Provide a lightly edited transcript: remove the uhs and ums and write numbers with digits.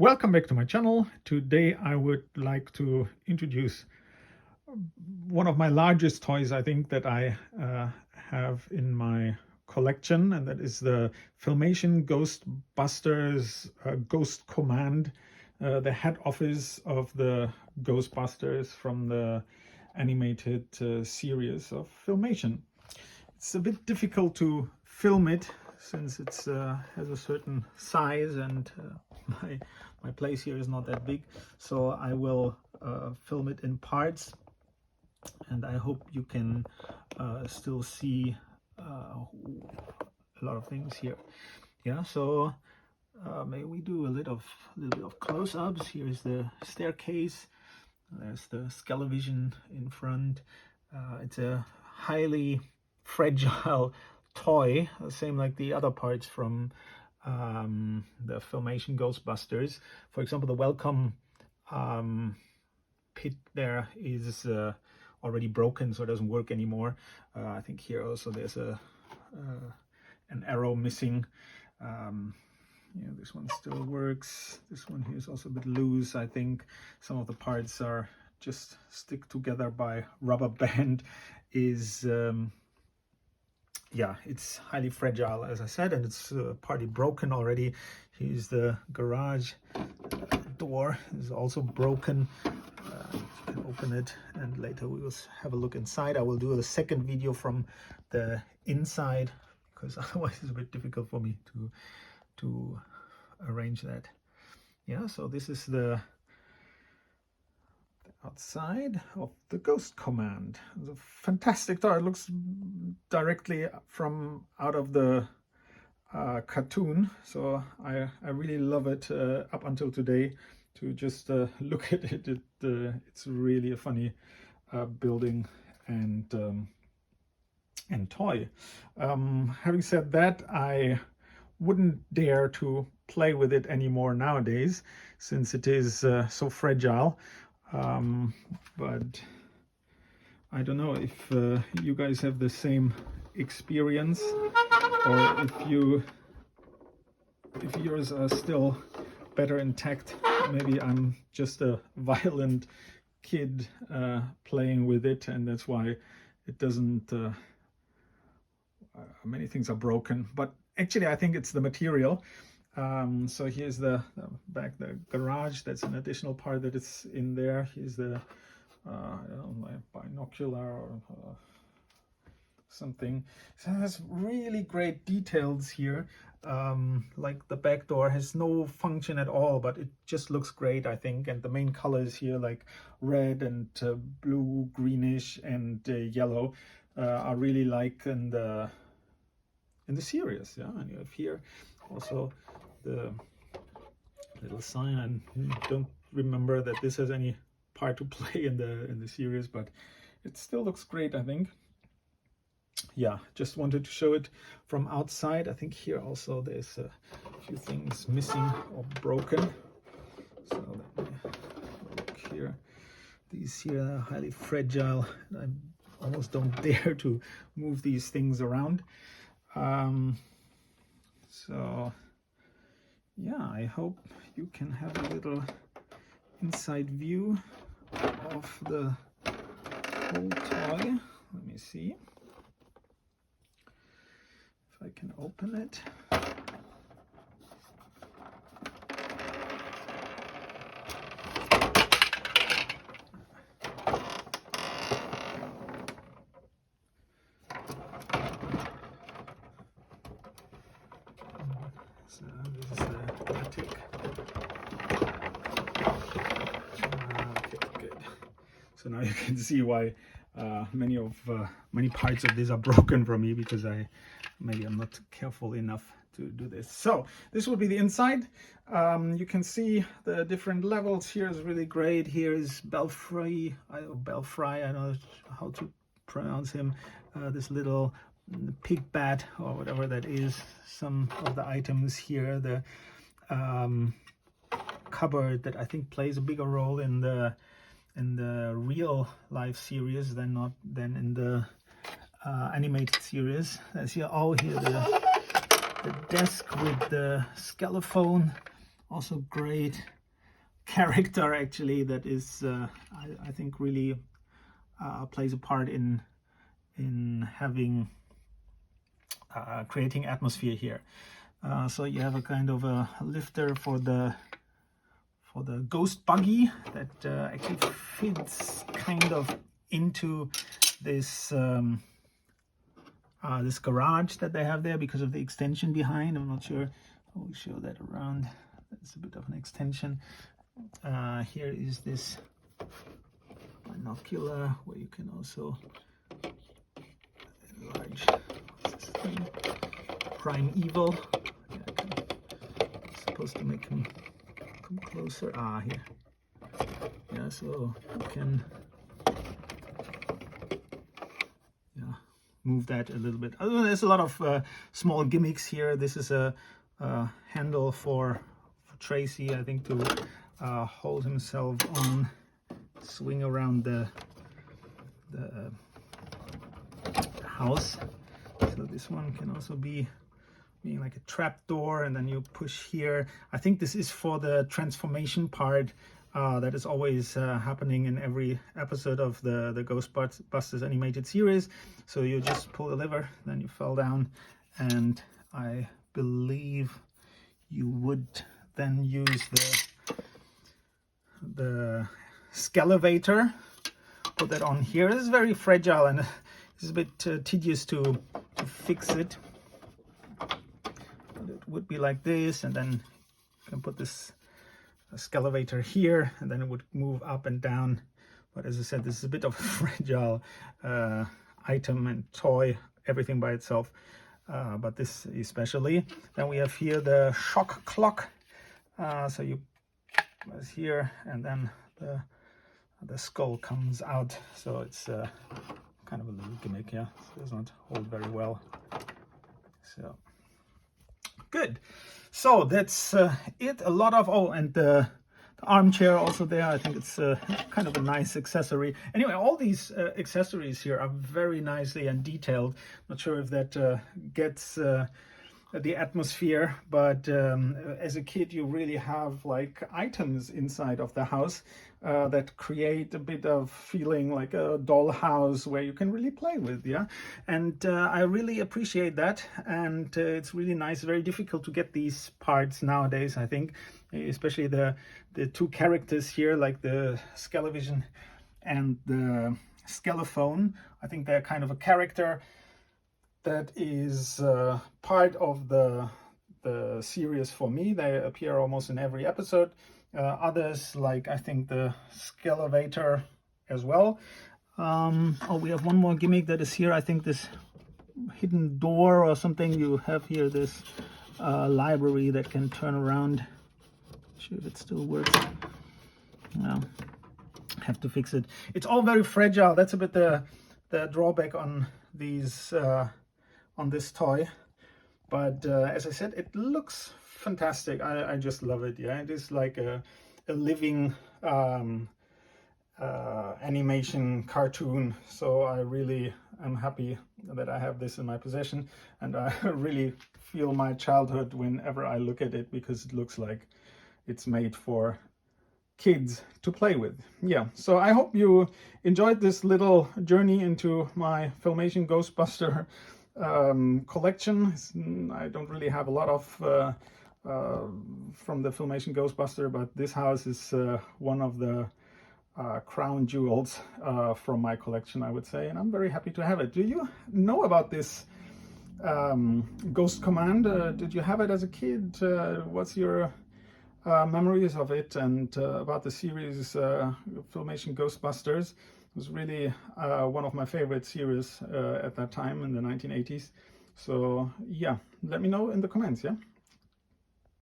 Welcome back to my channel. Today I would like to introduce one of my largest toys, I think, that I have in my collection, and that is the FILMATION Ghostbusters Ghost Command, the head office of the Ghostbusters from the animated series of FILMATION. It's a bit difficult to film it since it has a certain size, and my place here is not that big, so I will film it in parts, and I hope you can still see a lot of things here. Yeah, so maybe we do a little bit of close-ups. Here's the staircase, there's the Skelevision in front. It's a highly fragile toy, same like the other parts from the FILMATION Ghostbusters. For example, the welcome pit there is already broken, so it doesn't work anymore. I think here also there's an arrow missing. Yeah, this one still works. This one here is also a bit loose. I think some of the parts are just stick together by rubber band. Yeah, it's highly fragile, as I said, and it's partly broken already. Here's the garage door, is also broken. You can open it, and later we will have a look inside. I will do a second video from the inside, because otherwise it's a bit difficult for me to arrange that. Yeah, so this is the outside of the Ghost Command. It's a fantastic toy. It looks directly from out of the cartoon, so I really love it up until today. To just look at it, it's really a funny building and toy. Having said that, I wouldn't dare to play with it anymore nowadays, since it is so fragile. But I don't know if you guys have the same experience, or if yours are still better intact. Maybe I'm just a violent kid playing with it, and that's why it doesn't many things are broken. But actually I think it's the material. So here's the back, the garage. That's an additional part that is in there. Here's the I don't know, like binocular or something. So it has really great details here. Like the back door has no function at all, but it just looks great, I think. And the main colors here, like red and blue, greenish, and yellow, are really like in the series. Yeah, and you have here also the little sign. I don't remember that this has any part to play in the series, but it still looks great, I think. Yeah, just wanted to show it from outside. I think here also there's a few things missing or broken. So let me look here. These here are highly fragile. I almost don't dare to move these things around. So yeah, I hope you can have a little inside view of the whole toy. Let me see if I can open it. So this is the attic. Okay, good. So now you can see why many parts of this are broken for me, because maybe I'm not careful enough to do this. So this will be the inside. You can see the different levels. Here is really great. Here is Belfry. I don't know how to pronounce him. This little pig bat or whatever that is. Some of the items here, the cupboard that I think plays a bigger role in the real life series than in the animated series. As here, here the desk with the skelephone Also great character, actually, that is I think really plays a part in having creating atmosphere here. So you have a kind of a lifter for the ghost buggy that actually fits kind of into this this garage that they have there because of the extension behind. I'm not sure how we show that around. That's a bit of an extension. Here is this binocular where you can also enlarge, what's this thing? Prime Evil. Yeah, I'm supposed to make him come closer. Here. Yeah, so you can move that a little bit. There's a lot of small gimmicks here. This is a handle for Tracy, I think, to hold himself on, swing around the house. So this one can also be like a trap door, and then you push here. I think this is for the transformation part that is always happening in every episode of the Ghostbusters animated series. So you just pull the lever, then you fall down, and I believe you would then use the scalevator, put that on here. This is very fragile and it's a bit tedious to fix it. But it would be like this, and then you can put this scalevator here, and then it would move up and down. But as I said, this is a bit of a fragile item and toy, everything by itself, but this especially. Then we have here the shock clock. So you press here, and then the skull comes out. So it's kind of a little gimmick, yeah. So it does not hold very well. So good. So that's it. A lot of and the armchair also there. I think it's kind of a nice accessory. Anyway, all these accessories here are very nicely and detailed. Not sure if that gets the atmosphere, but as a kid you really have like items inside of the house that create a bit of feeling like a doll house where you can really play with, yeah. And I really appreciate that, and it's really nice. Very difficult to get these parts nowadays, I think, especially the two characters here, like the Scalavision and the Scalaphone. I think they're kind of a character that is part of the series for me. They appear almost in every episode. Others, like I think the Scalavator as well. We have one more gimmick that is here. I think this hidden door or something. You have here this library that can turn around. Not sure if it still works. No, have to fix it. It's all very fragile. That's a bit the drawback on these on this toy. But as I said, it looks fantastic. I just love it. Yeah, it is like a living animation cartoon. So I really am happy that I have this in my possession, and I really feel my childhood whenever I look at it, because it looks like it's made for kids to play with. Yeah, so I hope you enjoyed this little journey into my Filmation Ghostbuster collection. I don't really have a lot of from the Filmation Ghostbuster, but this house is one of the crown jewels from my collection, I would say, and I'm very happy to have it. Do you know about this Ghost Command? Did you have it as a kid? What's your memories of it, and about the series Filmation Ghostbusters? It was really one of my favorite series at that time in the 1980s. So yeah, let me know in the comments, yeah?